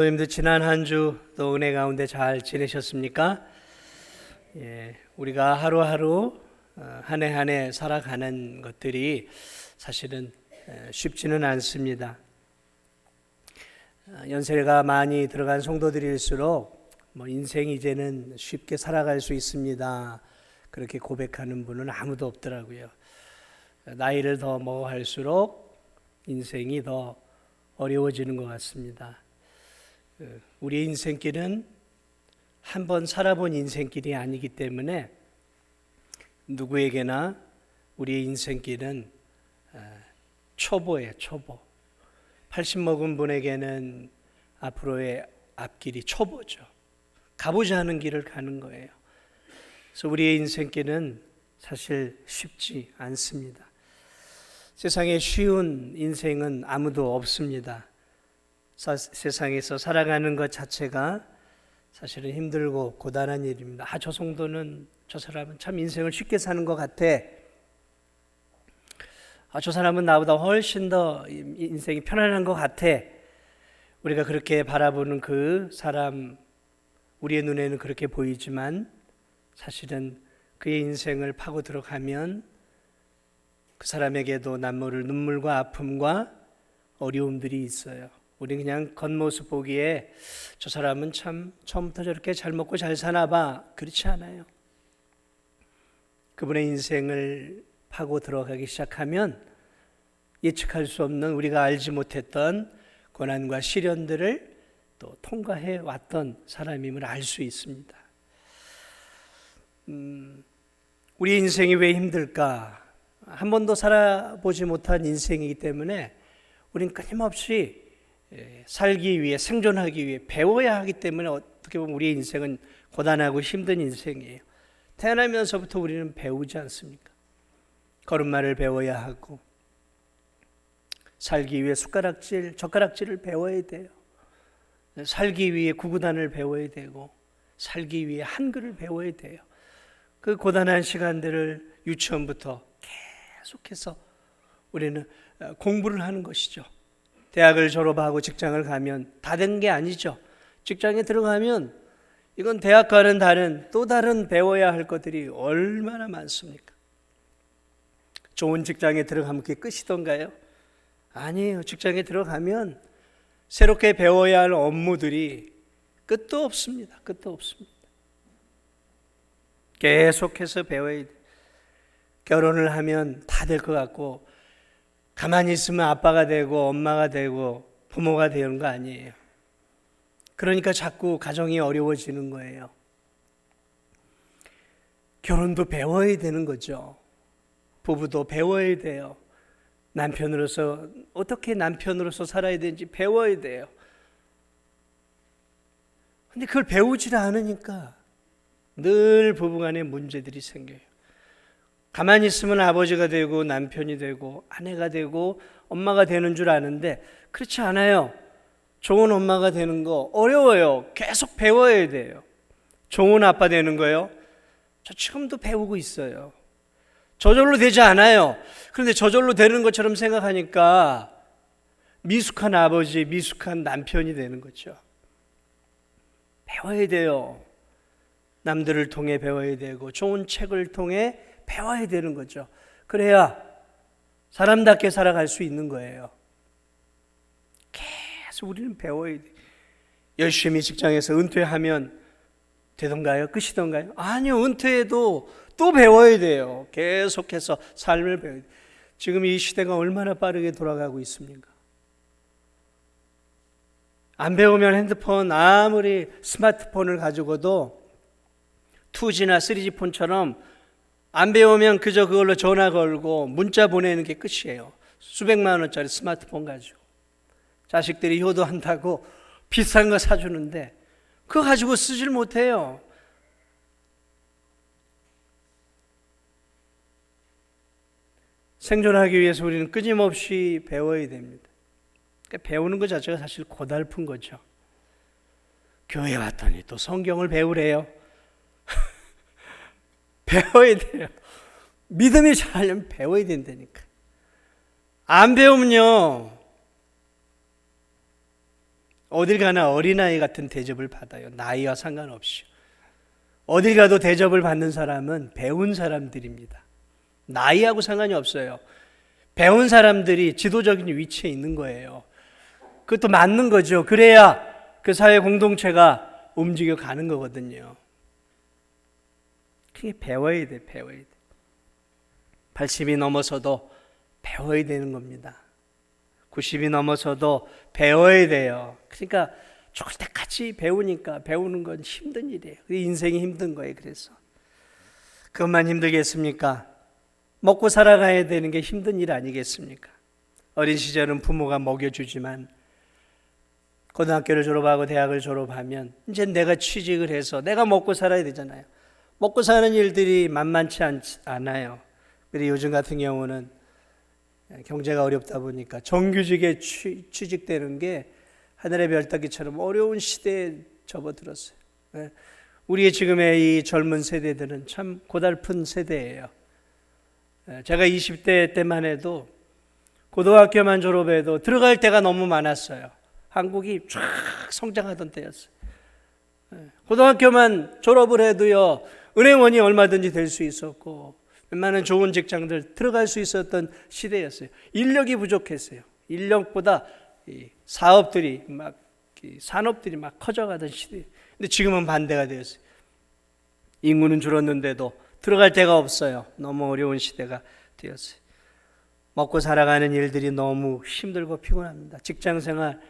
여러분들 지난 한 주 또 은혜 가운데 잘 지내셨습니까? 우리가 하루하루 한 해 한 해 살아가는 것들이 사실은 쉽지는 않습니다. 연세가 많이 들어간 성도들일수록 인생이 이제는 쉽게 살아갈 수 있습니다. 그렇게 고백하는 분은 아무도 없더라고요. 나이를 더 먹어갈수록 인생이 더 어려워지는 것 같습니다. 우리의 인생길은 한 번 살아본 인생길이 아니기 때문에 누구에게나 우리의 인생길은 초보예요, 초보. 80 먹은 분에게는 앞으로의 앞길이 초보죠. 가보자 하는 길을 가는 거예요. 그래서 우리의 인생길은 사실 쉽지 않습니다. 세상에 쉬운 인생은 아무도 없습니다. 세상에서 살아가는 것 자체가 사실은 힘들고 고단한 일입니다. 저 정도는, 저 사람은 참 인생을 쉽게 사는 것 같아. 저 사람은 나보다 훨씬 더 인생이 편안한 것 같아. 우리가 그렇게 바라보는 그 사람, 우리의 눈에는 그렇게 보이지만 사실은 그의 인생을 파고 들어가면 그 사람에게도 남모를 눈물과 아픔과 어려움들이 있어요. 우리는 그냥 겉모습 보기에 저 사람은 참 처음부터 저렇게 잘 먹고 잘 사나 봐. 그렇지 않아요. 그분의 인생을 파고 들어가기 시작하면 예측할 수 없는, 우리가 알지 못했던 고난과 시련들을 또 통과해 왔던 사람임을 알 수 있습니다. 우리 인생이 왜 힘들까? 한 번도 살아보지 못한 인생이기 때문에 우리는 끊임없이 살기 위해, 생존하기 위해 배워야 하기 때문에 어떻게 보면 우리의 인생은 고단하고 힘든 인생이에요. 태어나면서부터 우리는 배우지 않습니까? 걸음마를 배워야 하고, 살기 위해 숟가락질, 젓가락질을 배워야 돼요. 살기 위해 구구단을 배워야 되고, 살기 위해 한글을 배워야 돼요. 그 고단한 시간들을 유치원부터 계속해서 우리는 공부를 하는 것이죠. 대학을 졸업하고 직장을 가면 다 된 게 아니죠. 직장에 들어가면 이건 대학과는 다른, 또 다른 배워야 할 것들이 얼마나 많습니까? 좋은 직장에 들어가면 그게 끝이던가요? 아니에요. 직장에 들어가면 새롭게 배워야 할 업무들이 끝도 없습니다. 끝도 없습니다. 계속해서 배워야 돼요. 결혼을 하면 다 될 것 같고, 가만히 있으면 아빠가 되고 엄마가 되고 부모가 되는 거 아니에요. 그러니까 자꾸 가정이 어려워지는 거예요. 결혼도 배워야 되는 거죠. 부부도 배워야 돼요. 남편으로서 어떻게 남편으로서 살아야 되는지 배워야 돼요. 근데 그걸 배우지 않으니까 늘 부부간에 문제들이 생겨요. 가만히 있으면 아버지가 되고 남편이 되고 아내가 되고 엄마가 되는 줄 아는데 그렇지 않아요. 좋은 엄마가 되는 거 어려워요. 계속 배워야 돼요. 좋은 아빠 되는 거요. 저 지금도 배우고 있어요. 저절로 되지 않아요. 그런데 저절로 되는 것처럼 생각하니까 미숙한 아버지, 미숙한 남편이 되는 거죠. 배워야 돼요. 남들을 통해 배워야 되고 좋은 책을 통해 배워야 되는 거죠. 그래야 사람답게 살아갈 수 있는 거예요. 계속 우리는 배워야 돼. 열심히 직장에서 은퇴하면 되던가요? 끝이던가요? 아니요. 은퇴해도 또 배워야 돼요. 계속해서 삶을 배워야 돼요. 지금 이 시대가 얼마나 빠르게 돌아가고 있습니까? 안 배우면 핸드폰, 아무리 스마트폰을 가지고도 2G나 3G 폰처럼 안 배우면 그저 그걸로 전화 걸고 문자 보내는 게 끝이에요. 수백만 원짜리 스마트폰 가지고 자식들이 효도한다고 비싼 거 사주는데 그거 가지고 쓰질 못해요. 생존하기 위해서 우리는 끊임없이 배워야 됩니다. 그러니까 배우는 것 자체가 사실 고달픈 거죠. 교회 왔더니 또 성경을 배우래요. 배워야 돼요. 믿음이 잘하려면 배워야 된다니까. 안 배우면요 어딜 가나 어린아이 같은 대접을 받아요. 나이와 상관없이. 어딜 가도 대접을 받는 사람은 배운 사람들입니다. 나이하고 상관이 없어요. 배운 사람들이 지도적인 위치에 있는 거예요. 그것도 맞는 거죠. 그래야 그 사회 공동체가 움직여 가는 거거든요. 그게 배워야 돼, 배워야 돼. 80이 넘어서도 배워야 되는 겁니다. 90이 넘어서도 배워야 돼요. 그러니까 죽을 때까지 배우니까 배우는 건 힘든 일이에요. 인생이 힘든 거예요. 그래서 그것만 힘들겠습니까? 먹고 살아가야 되는 게 힘든 일 아니겠습니까? 어린 시절은 부모가 먹여주지만 고등학교를 졸업하고 대학을 졸업하면 이제 내가 취직을 해서 내가 먹고 살아야 되잖아요. 먹고 사는 일들이 만만치 않아요. 그리고 요즘 같은 경우는 경제가 어렵다 보니까 정규직에 취직되는 게 하늘의 별 따기처럼 어려운 시대에 접어들었어요. 우리의 지금의 이 젊은 세대들은 참 고달픈 세대예요. 제가 20대 때만 해도 고등학교만 졸업해도 들어갈 때가 너무 많았어요. 한국이 쫙 성장하던 때였어요. 고등학교만 졸업을 해도요, 은행원이 얼마든지 될 수 있었고 웬만한 좋은 직장들 들어갈 수 있었던 시대였어요. 인력이 부족했어요. 인력보다 사업들이 산업들이 막 커져가던 시대. 근데 지금은 반대가 되었어요. 인구는 줄었는데도 들어갈 데가 없어요. 너무 어려운 시대가 되었어요. 먹고 살아가는 일들이 너무 힘들고 피곤합니다. 직장생활,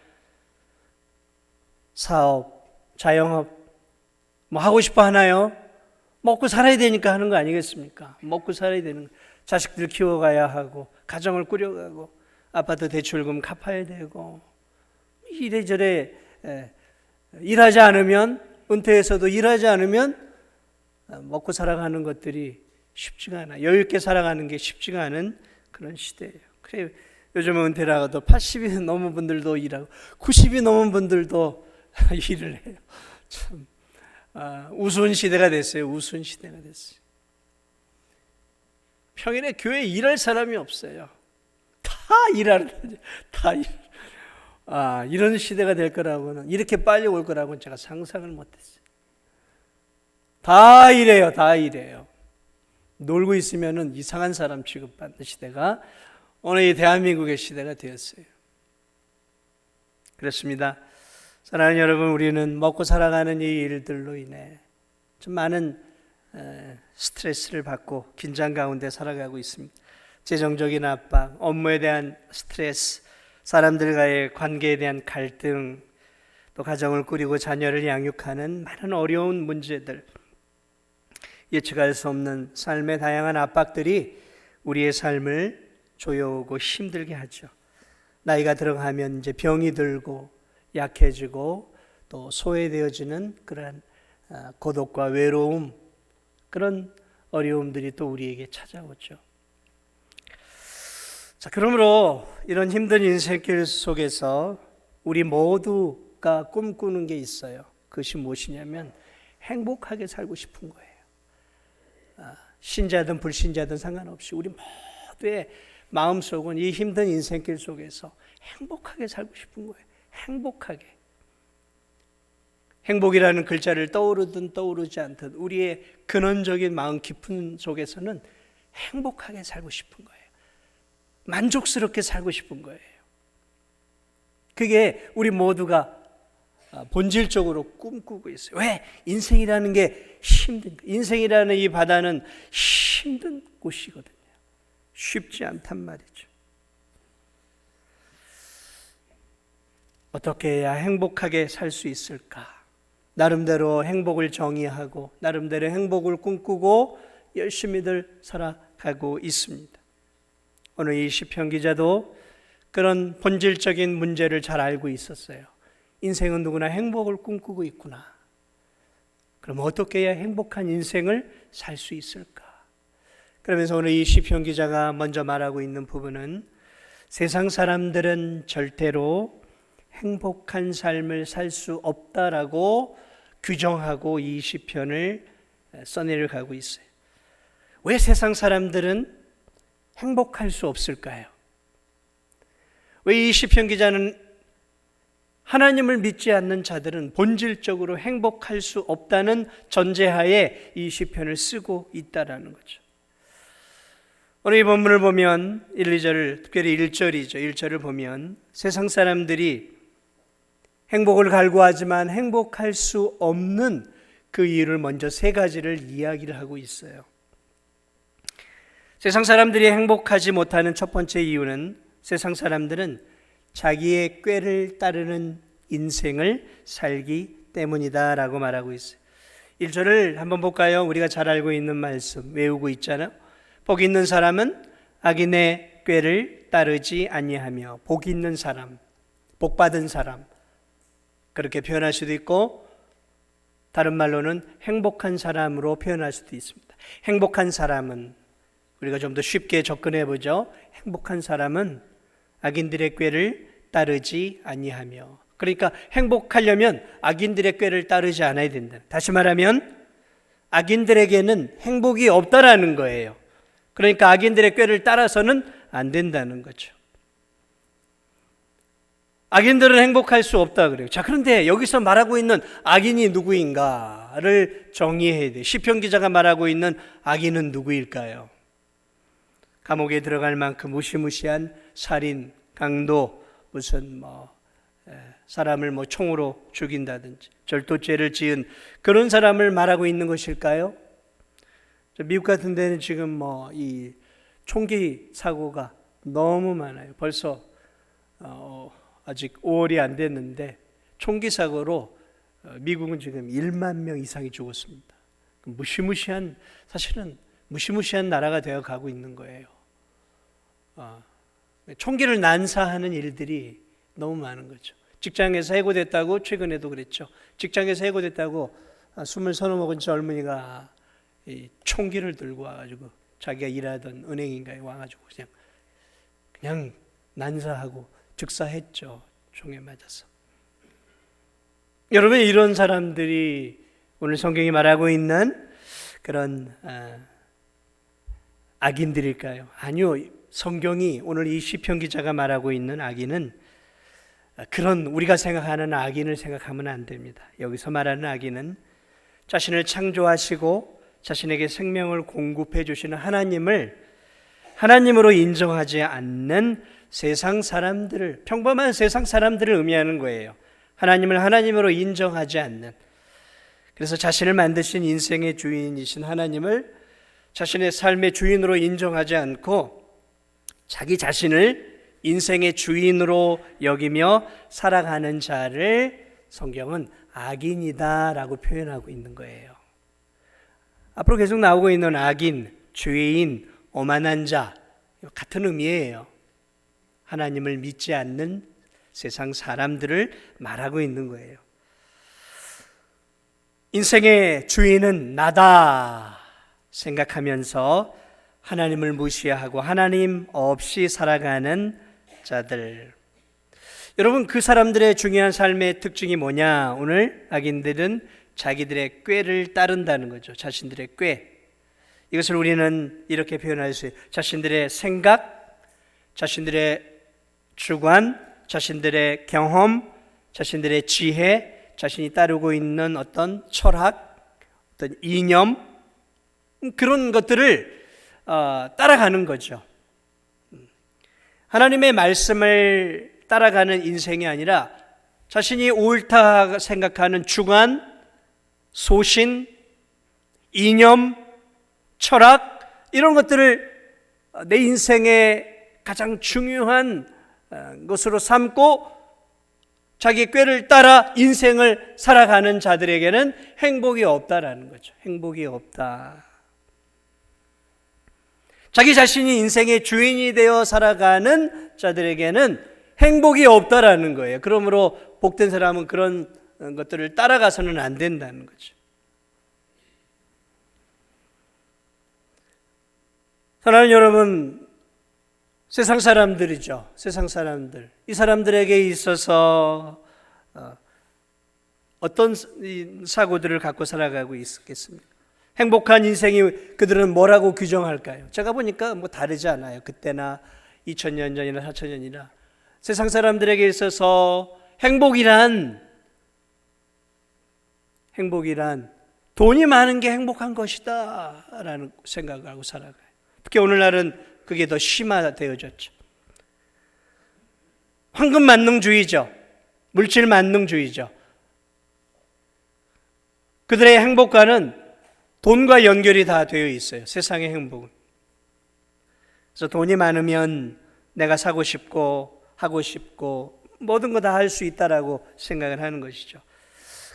사업, 자영업 뭐 하고 싶어 하나요? 먹고 살아야 되니까 하는 거 아니겠습니까? 먹고 살아야 되는 거. 자식들 키워가야 하고 가정을 꾸려가고 아파트 대출금 갚아야 되고 이래저래 일하지 않으면 은퇴해서도 일하지 않으면 먹고 살아가는 것들이 쉽지가 않아. 여유 있게 살아가는 게 쉽지가 않은 그런 시대예요. 그래 요즘은 은퇴를 하고도 80이 넘은 분들도 일하고 90이 넘은 분들도 일을 해요. 참 우스운 시대가 됐어요. 우스운 시대가 됐어요. 평일에 교회에 일할 사람이 없어요. 다 일하는 다 일. 이런 시대가 될 거라고는 이렇게 빨리 올 거라고는 제가 상상을 못했어요. 다 일해요. 다 일해요. 놀고 있으면은 이상한 사람 취급받는 시대가 오늘 이 대한민국의 시대가 되었어요. 그렇습니다. 사랑하는 여러분, 우리는 먹고 살아가는 이 일들로 인해 좀 많은 스트레스를 받고 긴장 가운데 살아가고 있습니다. 재정적인 압박, 업무에 대한 스트레스, 사람들과의 관계에 대한 갈등, 또 가정을 꾸리고 자녀를 양육하는 많은 어려운 문제들, 예측할 수 없는 삶의 다양한 압박들이 우리의 삶을 조여오고 힘들게 하죠. 나이가 들어가면 이제 병이 들고 약해지고 또 소외되어지는 그런 고독과 외로움, 그런 어려움들이 또 우리에게 찾아오죠. 자, 그러므로 이런 힘든 인생길 속에서 우리 모두가 꿈꾸는 게 있어요. 그것이 무엇이냐면 행복하게 살고 싶은 거예요. 신자든 불신자든 상관없이 우리 모두의 마음속은 이 힘든 인생길 속에서 행복하게 살고 싶은 거예요. 행복하게. 행복이라는 글자를 떠오르든 떠오르지 않든 우리의 근원적인 마음 깊은 속에서는 행복하게 살고 싶은 거예요. 만족스럽게 살고 싶은 거예요. 그게 우리 모두가 본질적으로 꿈꾸고 있어요. 왜? 인생이라는 게 힘든 거예요. 인생이라는 이 바다는 힘든 곳이거든요. 쉽지 않단 말이죠. 어떻게 해야 행복하게 살 수 있을까? 나름대로 행복을 정의하고 나름대로 행복을 꿈꾸고 열심히들 살아가고 있습니다. 오늘 이 시편 기자도 그런 본질적인 문제를 잘 알고 있었어요. 인생은 누구나 행복을 꿈꾸고 있구나. 그럼 어떻게 해야 행복한 인생을 살 수 있을까? 그러면서 오늘 이 시편 기자가 먼저 말하고 있는 부분은 세상 사람들은 절대로 행복한 삶을 살 수 없다라고 규정하고 이 시편을 써내려가고 있어요. 왜 세상 사람들은 행복할 수 없을까요? 왜 이 시편 기자는 하나님을 믿지 않는 자들은 본질적으로 행복할 수 없다는 전제하에 이 시편을 쓰고 있다라는 거죠. 오늘 이 본문을 보면 1, 2절, 특별히 1절이죠. 1절을 보면 세상 사람들이 행복을 갈구하지만 행복할 수 없는 그 이유를 먼저 세 가지를 이야기를 하고 있어요. 세상 사람들이 행복하지 못하는 첫 번째 이유는 세상 사람들은 자기의 꾀를 따르는 인생을 살기 때문이다라고 말하고 있어요. 1절을 한번 볼까요? 우리가 잘 알고 있는 말씀 외우고 있잖아요. 복 있는 사람은 악인의 꾀를 따르지 아니하며, 복 있는 사람, 복 받은 사람, 그렇게 표현할 수도 있고 다른 말로는 행복한 사람으로 표현할 수도 있습니다. 행복한 사람은, 우리가 좀 더 쉽게 접근해 보죠. 행복한 사람은 악인들의 꾀를 따르지 아니하며, 그러니까 행복하려면 악인들의 꾀를 따르지 않아야 된다. 다시 말하면 악인들에게는 행복이 없다라는 거예요. 그러니까 악인들의 꾀를 따라서는 안 된다는 거죠. 악인들은 행복할 수 없다 그래요. 자, 그런데 여기서 말하고 있는 악인이 누구인가를 정의해야 돼요. 시편 기자가 말하고 있는 악인은 누구일까요? 감옥에 들어갈 만큼 무시무시한 살인, 강도, 무슨 사람을 총으로 죽인다든지 절도죄를 지은 그런 사람을 말하고 있는 것일까요? 미국 같은 데는 지금 이 총기 사고가 너무 많아요. 벌써 아직 5월이 안 됐는데 총기 사고로 미국은 지금 1만 명 이상이 죽었습니다. 무시무시한, 사실은 무시무시한 나라가 되어 가고 있는 거예요. 총기를 난사하는 일들이 너무 많은 거죠. 직장에서 해고됐다고, 최근에도 그랬죠. 직장에서 해고됐다고 20 먹은 젊은이가 이 총기를 들고 와가지고 자기가 일하던 은행인가에 와가지고 그냥 난사하고 즉사했죠. 총에 맞아서. 여러분, 이런 사람들이 오늘 성경이 말하고 있는 그런 악인들일까요? 아니요. 성경이 오늘 이 시편 기자가 말하고 있는 악인은 그런 우리가 생각하는 악인을 생각하면 안 됩니다. 여기서 말하는 악인은 자신을 창조하시고 자신에게 생명을 공급해 주시는 하나님을 하나님으로 인정하지 않는 세상 사람들을, 평범한 세상 사람들을 의미하는 거예요. 하나님을 하나님으로 인정하지 않는, 그래서 자신을 만드신 인생의 주인이신 하나님을 자신의 삶의 주인으로 인정하지 않고 자기 자신을 인생의 주인으로 여기며 살아가는 자를 성경은 악인이다라고 표현하고 있는 거예요. 앞으로 계속 나오고 있는 악인, 죄인, 오만한 자, 같은 의미예요. 하나님을 믿지 않는 세상 사람들을 말하고 있는 거예요. 인생의 주인은 나다 생각하면서 하나님을 무시하고 하나님 없이 살아가는 자들. 여러분, 그 사람들의 중요한 삶의 특징이 뭐냐? 오늘 악인들은 자기들의 꾀를 따른다는 거죠. 자신들의 꾀. 이것을 우리는 이렇게 표현할 수 있어요. 자신들의 생각, 자신들의 주관, 자신들의 경험, 자신들의 지혜, 자신이 따르고 있는 어떤 철학, 어떤 이념, 그런 것들을 따라가는 거죠. 하나님의 말씀을 따라가는 인생이 아니라 자신이 옳다 생각하는 주관, 소신, 이념, 철학, 이런 것들을 내 인생의 가장 중요한 것으로 삼고 자기 꾀를 따라 인생을 살아가는 자들에게는 행복이 없다라는 거죠. 행복이 없다. 자기 자신이 인생의 주인이 되어 살아가는 자들에게는 행복이 없다라는 거예요. 그러므로 복된 사람은 그런 것들을 따라가서는 안 된다는 거죠. 사랑하는 여러분, 세상 사람들이죠. 세상 사람들. 이 사람들에게 있어서 어떤 사고들을 갖고 살아가고 있겠습니까? 행복한 인생이 그들은 뭐라고 규정할까요? 제가 보니까 다르지 않아요. 그때나 2000년 전이나 4000년이나 세상 사람들에게 있어서 행복이란 돈이 많은 게 행복한 것이다 라는 생각을 하고 살아가요. 특히 오늘날은 그게 더 심화되어졌죠. 황금 만능주의죠. 물질 만능주의죠. 그들의 행복과는 돈과 연결이 다 되어 있어요. 세상의 행복은. 그래서 돈이 많으면 내가 사고 싶고 하고 싶고 모든 거 다 할 수 있다라고 생각을 하는 것이죠.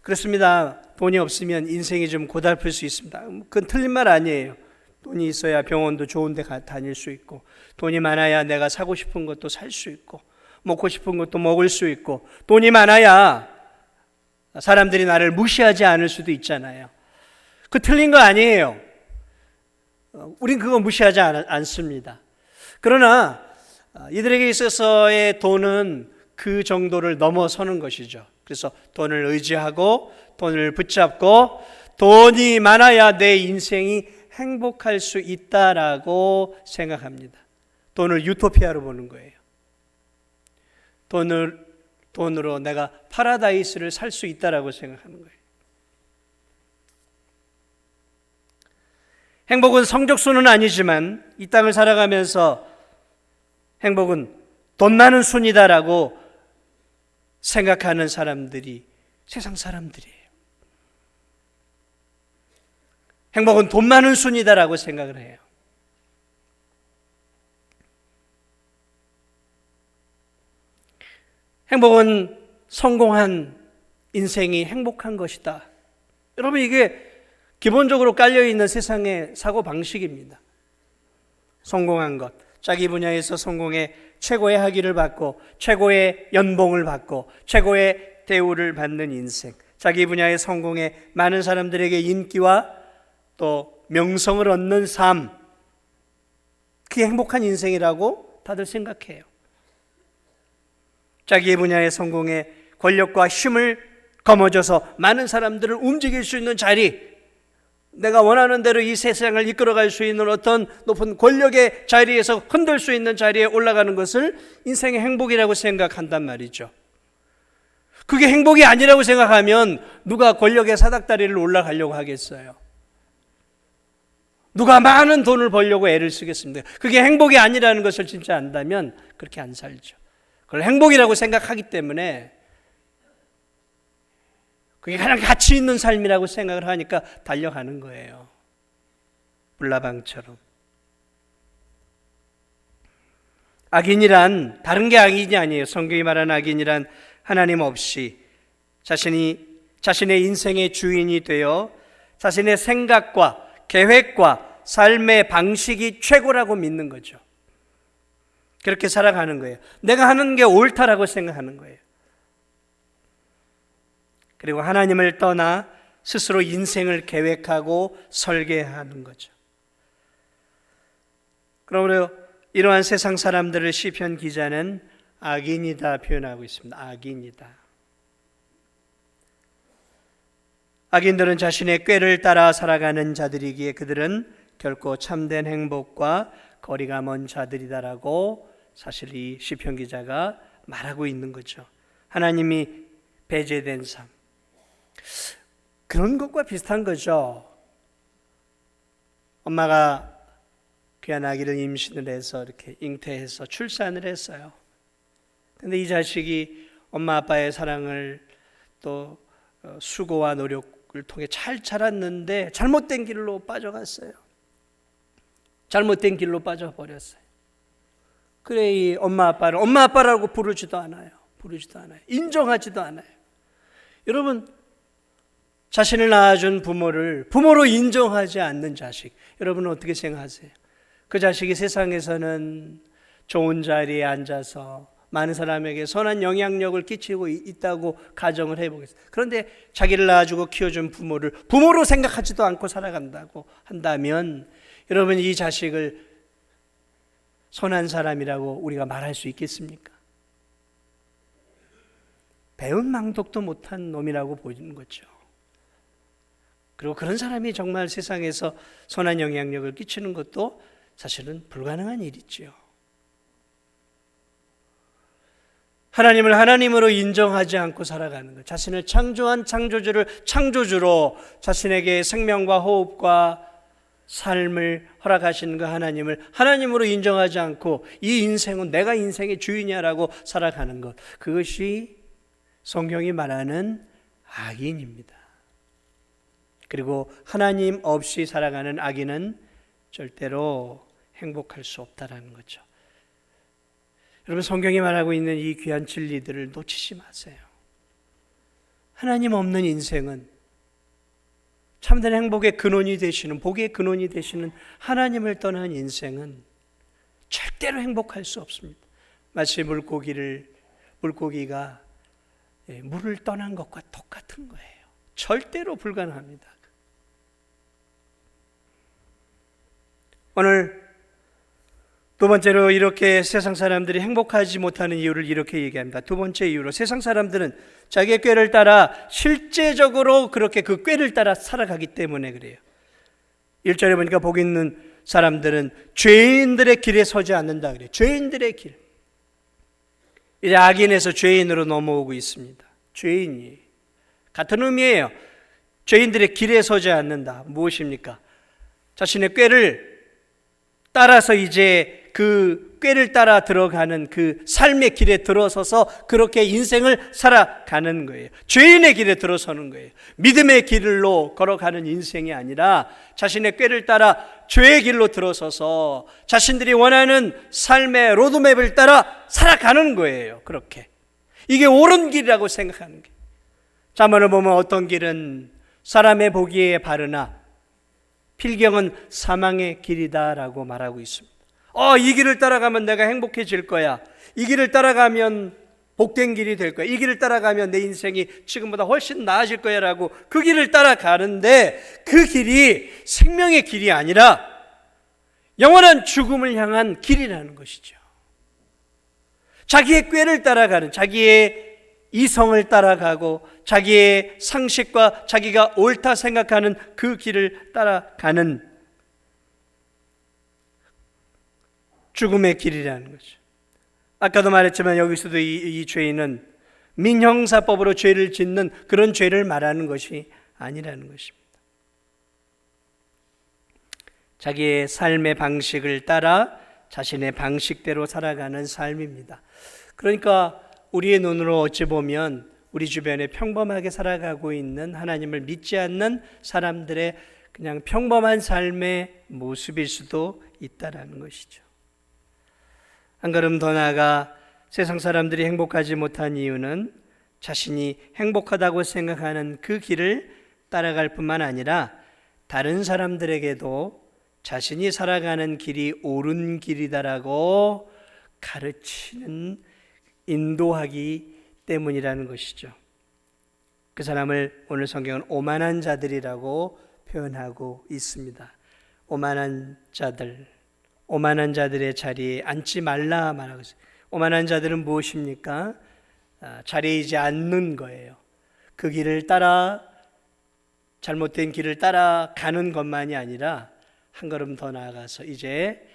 그렇습니다. 돈이 없으면 인생이 좀 고달플 수 있습니다. 그건 틀린 말 아니에요. 돈이 있어야 병원도 좋은 데 다닐 수 있고, 돈이 많아야 내가 사고 싶은 것도 살 수 있고, 먹고 싶은 것도 먹을 수 있고, 돈이 많아야 사람들이 나를 무시하지 않을 수도 있잖아요. 그 틀린 거 아니에요. 우린 그거 무시하지 않습니다. 그러나 이들에게 있어서의 돈은 그 정도를 넘어서는 것이죠. 그래서 돈을 의지하고 돈을 붙잡고 돈이 많아야 내 인생이 행복할 수 있다라고 생각합니다. 돈을 유토피아로 보는 거예요. 돈으로 내가 파라다이스를 살 수 있다라고 생각하는 거예요. 행복은 성적순은 아니지만 이 땅을 살아가면서 행복은 돈 많은 순이다라고 생각하는 사람들이 세상 사람들이에요. 행복은 돈 많은 순이다라고 생각을 해요. 행복은 성공한 인생이 행복한 것이다. 여러분, 이게 기본적으로 깔려있는 세상의 사고방식입니다. 성공한 것, 자기 분야에서 성공해 최고의 학위를 받고 최고의 연봉을 받고 최고의 대우를 받는 인생, 자기 분야의 성공에 많은 사람들에게 인기와 또 명성을 얻는 삶, 그게 행복한 인생이라고 다들 생각해요. 자기의 분야의 성공에 권력과 힘을 거머쥐어서 많은 사람들을 움직일 수 있는 자리, 내가 원하는 대로 이 세상을 이끌어갈 수 있는 어떤 높은 권력의 자리에서 흔들 수 있는 자리에 올라가는 것을 인생의 행복이라고 생각한단 말이죠. 그게 행복이 아니라고 생각하면 누가 권력의 사닥다리를 올라가려고 하겠어요? 누가 많은 돈을 벌려고 애를 쓰겠습니까? 그게 행복이 아니라는 것을 진짜 안다면 그렇게 안 살죠. 그걸 행복이라고 생각하기 때문에 그게 가장 가치 있는 삶이라고 생각을 하니까 달려가는 거예요. 불나방처럼. 악인이란 다른 게 악인이 아니에요. 성경이 말하는 악인이란 하나님 없이 자신의 인생의 주인이 되어 자신의 생각과 계획과 삶의 방식이 최고라고 믿는 거죠. 그렇게 살아가는 거예요. 내가 하는 게 옳다라고 생각하는 거예요. 그리고 하나님을 떠나 스스로 인생을 계획하고 설계하는 거죠. 그러므로 이러한 세상 사람들을 시편 기자는 악인이다 표현하고 있습니다. 악인이다. 악인들은 자신의 꾀를 따라 살아가는 자들이기에 그들은 결코 참된 행복과 거리가 먼 자들이다라고 사실 이 시편 기자가 말하고 있는 거죠. 하나님이 배제된 삶, 그런 것과 비슷한 거죠. 엄마가 귀한 아기를 임신을 해서 이렇게 잉태해서 출산을 했어요. 근데 이 자식이 엄마 아빠의 사랑을 또 수고와 노력을 통해 잘 자랐는데 잘못된 길로 빠져갔어요. 잘못된 길로 빠져버렸어요. 그래, 이 엄마 아빠를 엄마 아빠라고 부르지도 않아요. 인정하지도 않아요. 여러분, 자신을 낳아준 부모를 부모로 인정하지 않는 자식, 여러분은 어떻게 생각하세요? 그 자식이 세상에서는 좋은 자리에 앉아서 많은 사람에게 선한 영향력을 끼치고 있다고 가정을 해보겠어요. 그런데 자기를 낳아주고 키워준 부모를 부모로 생각하지도 않고 살아간다고 한다면 여러분, 이 자식을 선한 사람이라고 우리가 말할 수 있겠습니까? 배운 망독도 못한 놈이라고 보이는 거죠. 그리고 그런 사람이 정말 세상에서 선한 영향력을 끼치는 것도 사실은 불가능한 일이지요. 하나님을 하나님으로 인정하지 않고 살아가는 것, 자신을 창조한 창조주를 창조주로 자신에게 생명과 호흡과 삶을 허락하시는 그 하나님을 하나님으로 인정하지 않고 이 인생은 내가 인생의 주인이야라고 살아가는 것, 그것이 성경이 말하는 악인입니다. 그리고 하나님 없이 살아가는 악인은 절대로 행복할 수 없다라는 거죠. 여러분, 성경이 말하고 있는 이 귀한 진리들을 놓치지 마세요. 하나님 없는 인생은, 참된 행복의 근원이 되시는, 복의 근원이 되시는 하나님을 떠난 인생은 절대로 행복할 수 없습니다. 마치 물고기가 물을 떠난 것과 똑같은 거예요. 절대로 불가능합니다. 오늘 두 번째로 이렇게 세상 사람들이 행복하지 못하는 이유를 이렇게 얘기합니다. 두 번째 이유로, 세상 사람들은 자기의 꾀를 따라 실제적으로 그렇게 그 꾀를 따라 살아가기 때문에 그래요. 1절에 보니까 복 있는 사람들은 죄인들의 길에 서지 않는다 그래요. 죄인들의 길. 이제 악인에서 죄인으로 넘어오고 있습니다. 죄인이 같은 의미예요. 죄인들의 길에 서지 않는다. 무엇입니까? 자신의 꾀를 따라서 이제 그 꾀를 따라 들어가는 그 삶의 길에 들어서서 그렇게 인생을 살아가는 거예요. 죄인의 길에 들어서는 거예요. 믿음의 길로 걸어가는 인생이 아니라 자신의 꾀를 따라 죄의 길로 들어서서 자신들이 원하는 삶의 로드맵을 따라 살아가는 거예요. 그렇게. 이게 옳은 길이라고 생각하는 게. 잠언을 보면 어떤 길은 사람의 보기에 바르나 필경은 사망의 길이다라고 말하고 있습니다. 이 길을 따라가면 내가 행복해질 거야. 이 길을 따라가면 복된 길이 될 거야. 이 길을 따라가면 내 인생이 지금보다 훨씬 나아질 거야 라고 그 길을 따라가는데, 그 길이 생명의 길이 아니라 영원한 죽음을 향한 길이라는 것이죠. 자기의 꾀를 따라가는, 자기의 이성을 따라가고 자기의 상식과 자기가 옳다 생각하는 그 길을 따라가는 죽음의 길이라는 거죠. 아까도 말했지만 여기서도 이 죄인은 민형사법으로 죄를 짓는 그런 죄를 말하는 것이 아니라는 것입니다. 자기의 삶의 방식을 따라 자신의 방식대로 살아가는 삶입니다. 그러니까 우리의 눈으로 어찌 보면 우리 주변에 평범하게 살아가고 있는, 하나님을 믿지 않는 사람들의 그냥 평범한 삶의 모습일 수도 있다라는 것이죠. 한 걸음 더 나아가 세상 사람들이 행복하지 못한 이유는 자신이 행복하다고 생각하는 그 길을 따라갈 뿐만 아니라 다른 사람들에게도 자신이 살아가는 길이 옳은 길이다라고 가르치는, 인도하기 때문이라는 것이죠. 그 사람을 오늘 성경은 오만한 자들이라고 표현하고 있습니다. 오만한 자들의 자리에 앉지 말라 말하고 있어요. 오만한 자들은 무엇입니까? 자리에 있지 않는 거예요. 그 길을 따라, 잘못된 길을 따라가는 것만이 아니라 한 걸음 더 나아가서 이제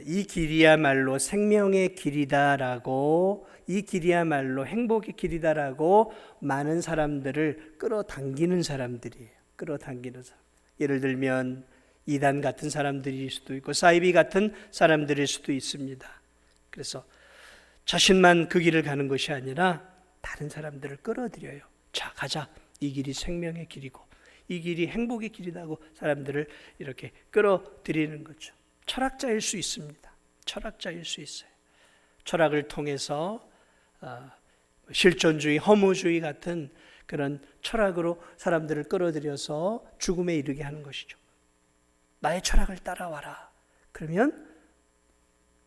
이 길이야말로 생명의 길이다라고, 이 길이야말로 행복의 길이다라고 많은 사람들을 끌어당기는 사람들이에요. 끌어당기는 사람. 예를 들면 이단 같은 사람들일 수도 있고 사이비 같은 사람들일 수도 있습니다. 그래서 자신만 그 길을 가는 것이 아니라 다른 사람들을 끌어들여요. 자, 가자. 이 길이 생명의 길이고 이 길이 행복의 길이라고 사람들을 이렇게 끌어들이는 거죠. 철학자일 수 있습니다. 철학자일 수 있어요. 철학을 통해서 실존주의, 허무주의 같은 그런 철학으로 사람들을 끌어들여서 죽음에 이르게 하는 것이죠. 나의 철학을 따라와라. 그러면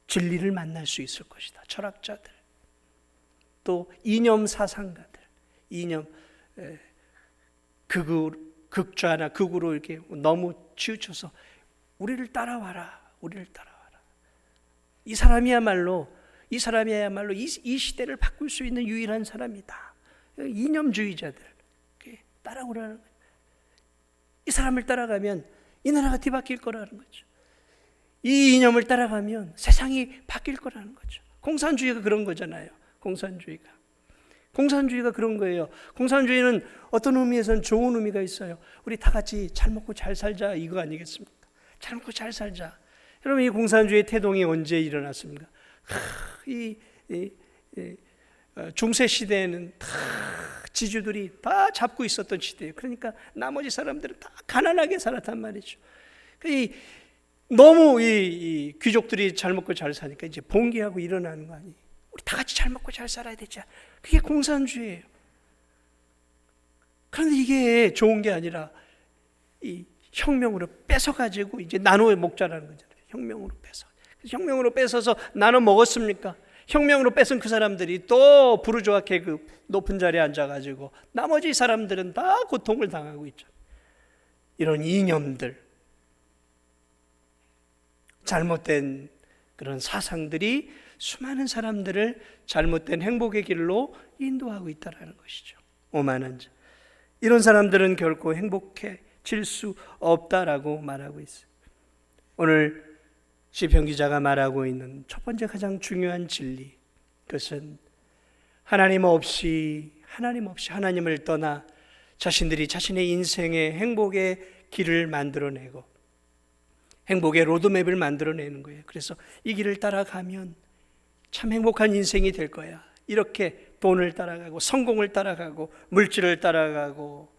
진리를 만날 수 있을 것이다. 철학자들. 또 이념 사상가들. 이념 극좌나 극으로 이렇게 너무 치우쳐서 우리를 따라와라. 우리를 따라와라. 이 사람이야말로 이 시대를 바꿀 수 있는 유일한 사람이다. 이념주의자들 따라오라는 거예요. 이 사람을 따라가면 이 나라가 뒤바뀔 거라는 거죠. 이 이념을 따라가면 세상이 바뀔 거라는 거죠. 공산주의가 그런 거잖아요. 공산주의가 그런 거예요. 공산주의는 어떤 의미에서는 좋은 의미가 있어요. 우리 다 같이 잘 먹고 잘 살자, 이거 아니겠습니까? 잘 먹고 잘 살자. 여러분, 이 공산주의 태동이 언제 일어났습니까? 중세 시대에는 다 지주들이 다 잡고 있었던 시대예요. 그러니까 나머지 사람들은 다 가난하게 살았단 말이죠. 너무 이 귀족들이 잘 먹고 잘 사니까 이제 봉기하고 일어나는 거 아니에요. 우리 다 같이 잘 먹고 잘 살아야 되지. 그게 공산주의예요. 그런데 이게 좋은 게 아니라 이 혁명으로 뺏어가지고 이제 나눠 먹자라는 거잖아요. 혁명으로 뺏어서 나눠 먹었습니까? 혁명으로 뺏은 그 사람들이 또 부르주아 계급 높은 자리에 앉아가지고 나머지 사람들은 다 고통을 당하고 있죠. 이런 이념들, 잘못된 그런 사상들이 수많은 사람들을 잘못된 행복의 길로 인도하고 있다는 것이죠. 오만한 자, 이런 사람들은 결코 행복해질 수 없다라고 말하고 있어요. 오늘 시편 기자가 말하고 있는 첫 번째 가장 중요한 진리, 그것은 하나님 없이 하나님을 떠나 자신들이 자신의 인생의 행복의 길을 만들어내고 행복의 로드맵을 만들어내는 거예요. 그래서 이 길을 따라가면 참 행복한 인생이 될 거야. 이렇게 돈을 따라가고 성공을 따라가고 물질을 따라가고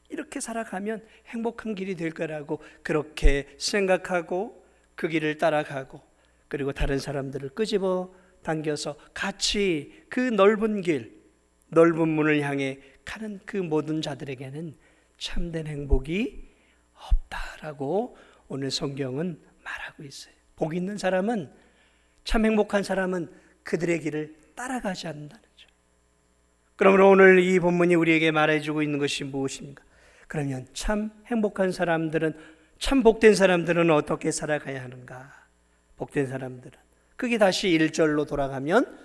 이렇게 살아가면 행복한 길이 될 거라고 그렇게 생각하고 그 길을 따라가고, 그리고 다른 사람들을 끄집어 당겨서 같이 그 넓은 길, 넓은 문을 향해 가는 그 모든 자들에게는 참된 행복이 없다라고 오늘 성경은 말하고 있어요. 복 있는 사람은, 참 행복한 사람은 그들의 길을 따라가지 않는다는 거죠. 그러므로 오늘 이 본문이 우리에게 말해주고 있는 것이 무엇입니까? 그러면 참 행복한 사람들은, 참 복된 사람들은 어떻게 살아가야 하는가? 복된 사람들은, 그게 다시 1절로 돌아가면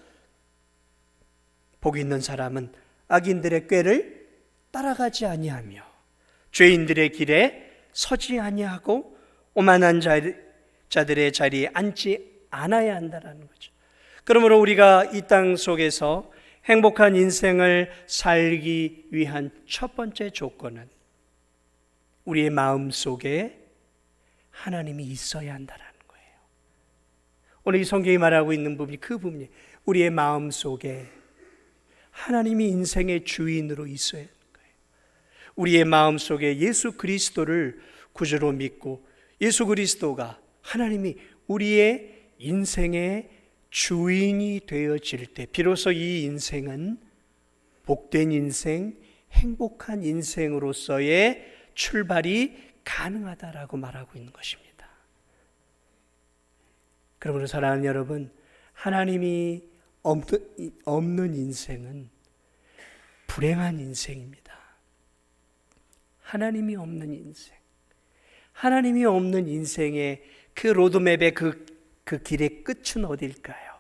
복 있는 사람은 악인들의 꾀를 따라가지 아니하며 죄인들의 길에 서지 아니하고 오만한 자들의 자리에 앉지 않아야 한다는 거죠. 그러므로 우리가 이 땅 속에서 행복한 인생을 살기 위한 첫 번째 조건은 우리의 마음 속에 하나님이 있어야 한다는 거예요. 오늘 이 성경이 말하고 있는 부분이 그 부분이에요. 우리의 마음 속에 하나님이 인생의 주인으로 있어야 하는 거예요. 우리의 마음 속에 예수 그리스도를 구주로 믿고 예수 그리스도가, 하나님이 우리의 인생의 주인이 되어질 때 비로소 이 인생은 복된 인생, 행복한 인생으로서의 출발이 가능하다라고 말하고 있는 것입니다. 그러므로 사랑하는 여러분, 하나님이 없는 인생은 불행한 인생입니다. 하나님이 없는 인생, 하나님이 없는 인생의 그 로드맵의 그 길의 끝은 어딜까요?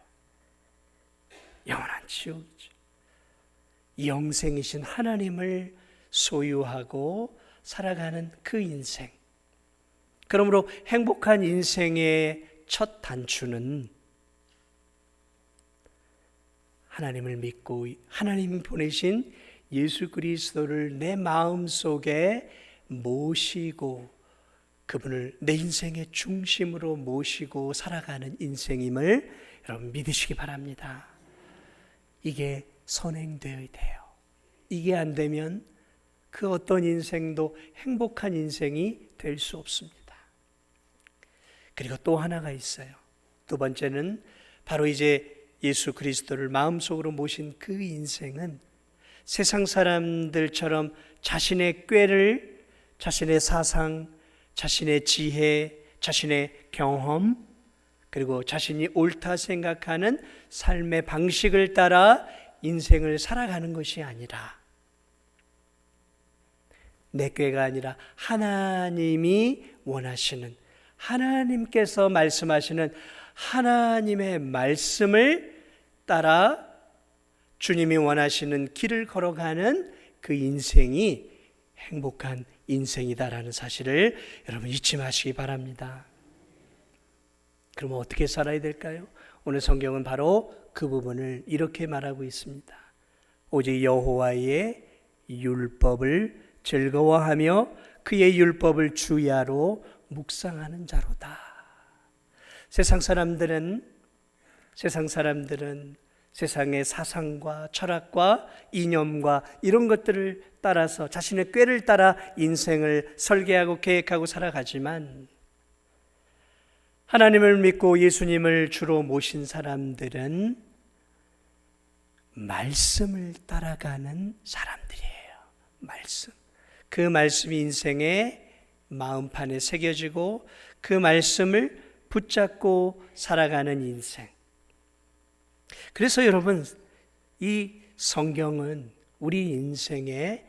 영원한 지옥이죠. 영생이신 하나님을 소유하고 살아가는 그 인생. 그러므로 행복한 인생의 첫 단추는 하나님을 믿고 하나님이 보내신 예수 그리스도를 내 마음 속에 모시고 그분을 내 인생의 중심으로 모시고 살아가는 인생임을 여러분 믿으시기 바랍니다. 이게 선행되어야 돼요. 이게 안 되면 그 어떤 인생도 행복한 인생이 될 수 없습니다. 그리고 또 하나가 있어요. 두 번째는 바로 이제 예수 그리스도를 마음속으로 모신 그 인생은 세상 사람들처럼 자신의 꾀를, 자신의 사상, 자신의 지혜, 자신의 경험, 그리고 자신이 옳다 생각하는 삶의 방식을 따라 인생을 살아가는 것이 아니라, 내 꾀가 아니라 하나님이 원하시는, 하나님께서 말씀하시는 하나님의 말씀을 따라 주님이 원하시는 길을 걸어가는 그 인생이 행복한 인생이다라는 사실을 여러분 잊지 마시기 바랍니다. 그러면 어떻게 살아야 될까요? 오늘 성경은 바로 그 부분을 이렇게 말하고 있습니다. 오직 여호와의 율법을 즐거워하며 그의 율법을 주야로 묵상하는 자로다. 세상 사람들은 세상의 사상과 철학과 이념과 이런 것들을 따라서 자신의 꾀를 따라 인생을 설계하고 계획하고 살아가지만, 하나님을 믿고 예수님을 주로 모신 사람들은 말씀을 따라가는 사람들이에요. 말씀. 그 말씀이 인생의 마음판에 새겨지고 그 말씀을 붙잡고 살아가는 인생. 그래서 여러분, 이 성경은 우리 인생의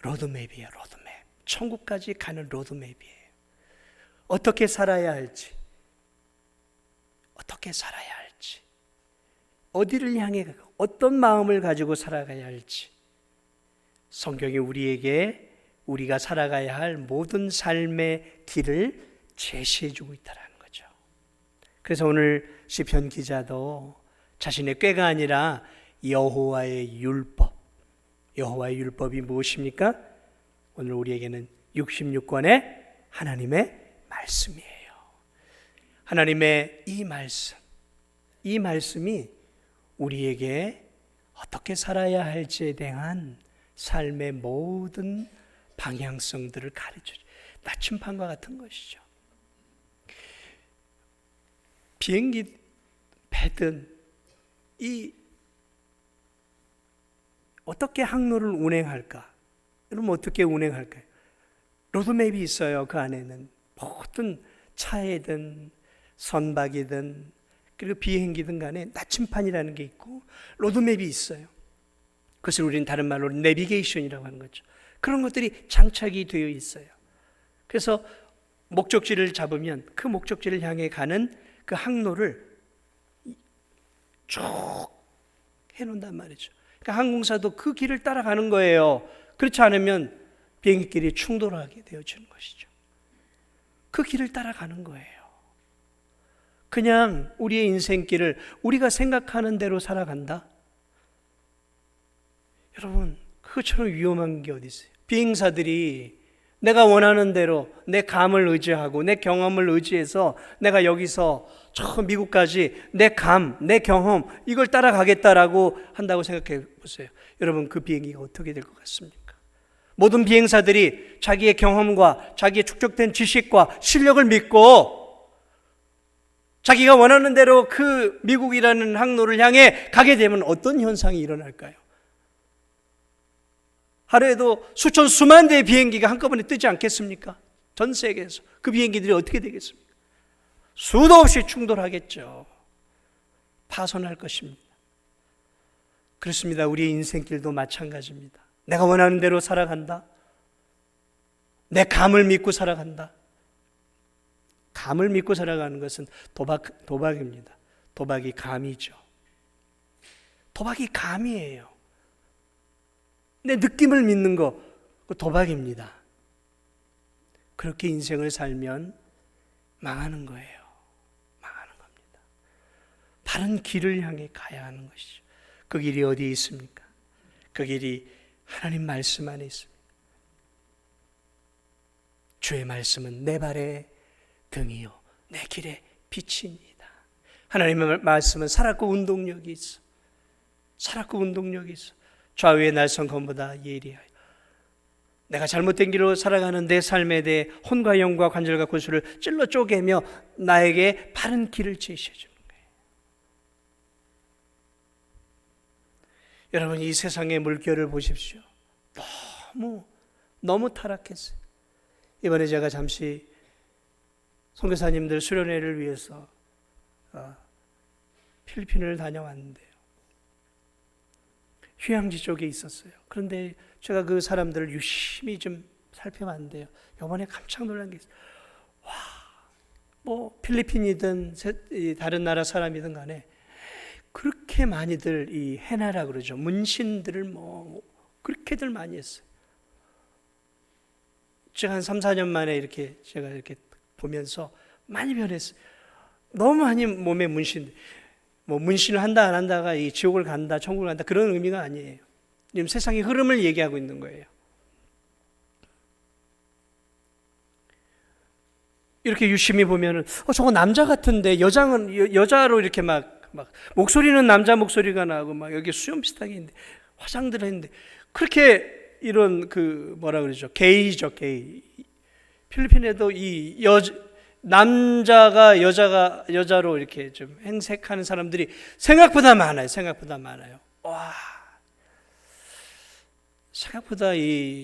로드맵이에요. 로드맵. 천국까지 가는 로드맵이에요. 어떻게 살아야 할지, 어디를 향해 어떤 마음을 가지고 살아가야 할지, 성경이 우리에게 우리가 살아가야 할 모든 삶의 길을 제시해 주고 있다는 거죠. 그래서 오늘 시편 기자도 자신의 꾀가 아니라 여호와의 율법이 무엇입니까? 오늘 우리에게는 66권의 하나님의 말씀이에요. 하나님의 이 말씀이 우리에게 어떻게 살아야 할지에 대한 삶의 모든 방향성들을 가르쳐줘요. 나침판과 같은 것이죠. 비행기, 배든 어떻게 항로를 운행할까? 그럼 어떻게 운행할까요? 로드맵이 있어요. 그 안에는 모든 차에든 선박이든 그리고 비행기든 간에 나침판이라는 게 있고 로드맵이 있어요. 그것을 우리는 다른 말로 내비게이션이라고 하는 거죠. 그런 것들이 장착이 되어 있어요. 그래서 목적지를 잡으면 그 목적지를 향해 가는 그 항로를 쭉 해놓는단 말이죠. 그러니까 항공사도 그 길을 따라가는 거예요. 그렇지 않으면 비행기끼리 충돌하게 되어지는 것이죠. 그 길을 따라가는 거예요. 그냥 우리의 인생길을 우리가 생각하는 대로 살아간다? 여러분, 그것처럼 위험한 게 어디 있어요? 비행사들이 내가 원하는 대로 내 감을 의지하고 내 경험을 의지해서 내가 여기서 저 미국까지 내 경험 이걸 따라가겠다라고 한다고 생각해 보세요. 여러분, 그 비행기가 어떻게 될 것 같습니까? 모든 비행사들이 자기의 경험과 자기의 축적된 지식과 실력을 믿고 자기가 원하는 대로 그 미국이라는 항로를 향해 가게 되면 어떤 현상이 일어날까요? 하루에도 수만 대의 비행기가 한꺼번에 뜨지 않겠습니까? 전 세계에서 그 비행기들이 어떻게 되겠습니까? 수도 없이 충돌하겠죠. 파손할 것입니다. 그렇습니다. 우리의 인생길도 마찬가지입니다. 내가 원하는 대로 살아간다. 내 감을 믿고 살아간다. 감을 믿고 살아가는 것은 도박입니다. 도박이 감이죠. 도박이 감이에요. 내 느낌을 믿는 거 도박입니다. 그렇게 인생을 살면 망하는 거예요. 망하는 겁니다. 바른 길을 향해 가야 하는 것이죠. 그 길이 어디에 있습니까? 그 길이 하나님 말씀 안에 있습니다. 주의 말씀은 내 발의 등이요 내 길의 빛입니다. 하나님의 말씀은 살았고 운동력이 있어. 좌우의 날성검보다 예리하여 내가 잘못된 길로 살아가는 내 삶에 대해 혼과 영과 관절과 골수를 찔러 쪼개며 나에게 바른 길을 제시해 주는 거예요. 여러분, 이 세상의 물결을 보십시오. 너무 타락했어요. 이번에 제가 잠시 선교사님들 수련회를 위해서 필리핀을 다녀왔는데요. 휴양지 쪽에 있었어요. 그런데 제가 그 사람들을 유심히 좀 살펴봤는데요. 이번에 깜짝 놀란 게 있어요. 필리핀이든 다른 나라 사람이든 간에 그렇게 많이들 이 헤나라 그러죠. 문신들을 그렇게들 많이 했어요. 제가 한 3, 4년 만에 제가 이렇게 보면서 많이 변했어요. 너무 많이 몸에 문신. 뭐 문신을 한다 안 한다가 이 지옥을 간다 천국을 간다 그런 의미가 아니에요. 지금 세상의 흐름을 얘기하고 있는 거예요. 이렇게 유심히 보면은 저거 남자 같은데 여자로 이렇게 막 목소리는 남자 목소리가 나고 막 여기 수염 비슷하게 있는데 화장들 했는데 그렇게 이런 그 뭐라 그러죠? 게이죠, 게이. 필리핀에도 이 남자가 여자로 이렇게 좀 행색하는 사람들이 생각보다 많아요. 생각보다 많아요. 와. 생각보다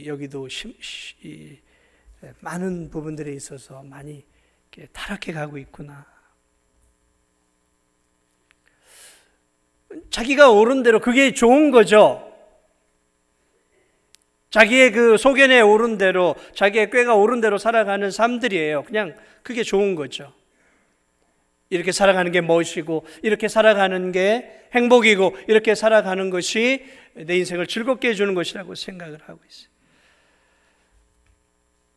여기도 많은 부분들에 있어서 많이 이렇게 타락해 가고 있구나. 자기가 옳은 대로 그게 좋은 거죠. 자기의 그 소견에 오른 대로, 자기의 꾀가 오른 대로 살아가는 삶들이에요. 그냥 그게 좋은 거죠. 이렇게 살아가는 게 멋이고, 이렇게 살아가는 게 행복이고, 이렇게 살아가는 것이 내 인생을 즐겁게 해주는 것이라고 생각을 하고 있어요.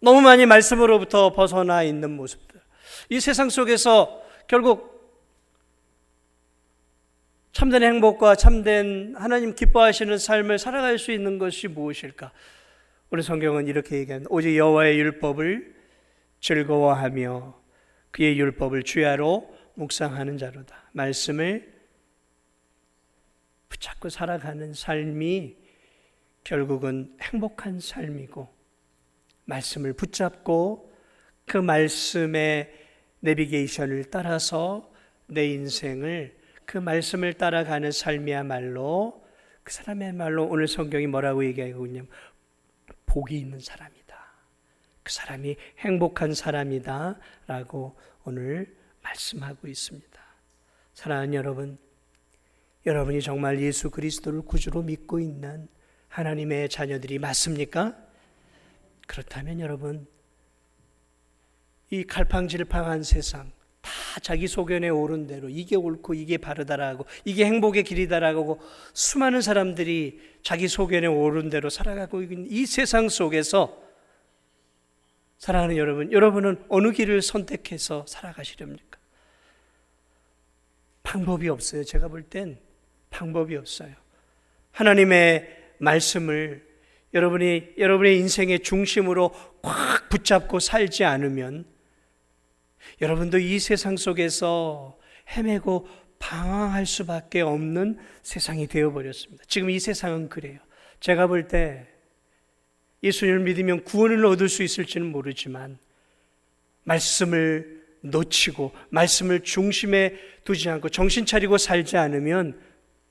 너무 많이 말씀으로부터 벗어나 있는 모습들. 이 세상 속에서 결국 참된 행복과 참된 하나님 기뻐하시는 삶을 살아갈 수 있는 것이 무엇일까? 우리 성경은 이렇게 얘기합니다. 오직 여호와의 율법을 즐거워하며 그의 율법을 주야로 묵상하는 자로다. 말씀을 붙잡고 살아가는 삶이 결국은 행복한 삶이고, 말씀을 붙잡고 그 말씀의 내비게이션을 따라서 내 인생을 그 말씀을 따라가는 삶이야말로 그 사람이야말로 오늘 성경이 뭐라고 얘기하고 있냐면 복이 있는 사람이다. 그 사람이 행복한 사람이다 라고 오늘 말씀하고 있습니다. 사랑하는 여러분, 여러분이 정말 예수 그리스도를 구주로 믿고 있는 하나님의 자녀들이 맞습니까? 그렇다면 여러분, 이 갈팡질팡한 세상, 다 자기 소견에 오른 대로 이게 옳고 이게 바르다라고, 이게 행복의 길이다라고 수많은 사람들이 자기 소견에 오른 대로 살아가고 있는 이 세상 속에서 사랑하는 여러분, 여러분은 어느 길을 선택해서 살아가시렵니까? 방법이 없어요. 제가 볼 땐 방법이 없어요. 하나님의 말씀을 여러분의 인생의 중심으로 꽉 붙잡고 살지 않으면 여러분도 이 세상 속에서 헤매고 방황할 수밖에 없는 세상이 되어버렸습니다. 지금 이 세상은 그래요. 제가 볼 때 예수님을 믿으면 구원을 얻을 수 있을지는 모르지만 말씀을 놓치고 말씀을 중심에 두지 않고 정신 차리고 살지 않으면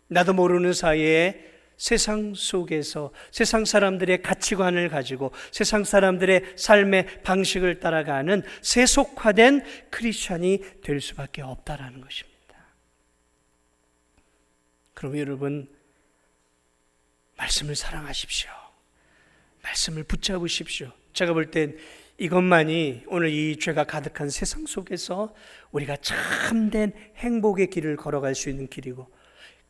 나도 모르는 사이에 세상 속에서 세상 사람들의 가치관을 가지고 세상 사람들의 삶의 방식을 따라가는 세속화된 크리스찬이 될 수밖에 없다라는 것입니다. 그럼 여러분, 말씀을 사랑하십시오. 말씀을 붙잡으십시오. 제가 볼 땐 이것만이 오늘 이 죄가 가득한 세상 속에서 우리가 참된 행복의 길을 걸어갈 수 있는 길이고,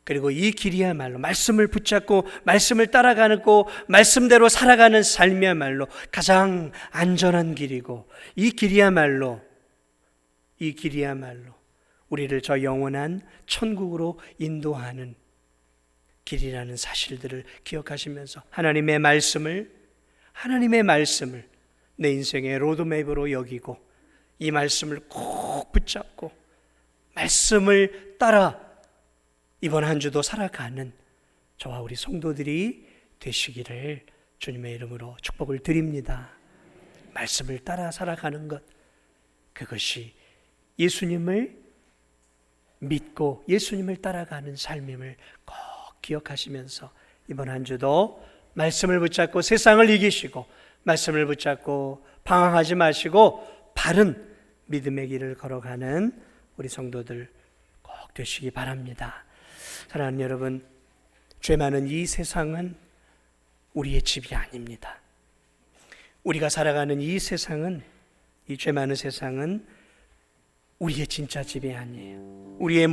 그리고 이 길이야말로 말씀을 붙잡고 말씀을 따라가고 말씀대로 살아가는 삶이야말로 가장 안전한 길이고, 이 길이야말로 우리를 저 영원한 천국으로 인도하는 길이라는 사실들을 기억하시면서 하나님의 말씀을 내 인생의 로드맵으로 여기고 이 말씀을 꼭 붙잡고 말씀을 따라 이번 한 주도 살아가는 저와 우리 성도들이 되시기를 주님의 이름으로 축복을 드립니다. 말씀을 따라 살아가는 것, 그것이 예수님을 믿고 예수님을 따라가는 삶임을 꼭 기억하시면서 이번 한 주도 말씀을 붙잡고 세상을 이기시고 말씀을 붙잡고 방황하지 마시고 바른 믿음의 길을 걸어가는 우리 성도들 꼭 되시기 바랍니다. 사랑하는 여러분, 죄 많은 이 세상은 우리의 집이 아닙니다. 우리가 살아가는 이 세상은, 이 죄 많은 세상은 우리의 진짜 집이 아니에요. 우리의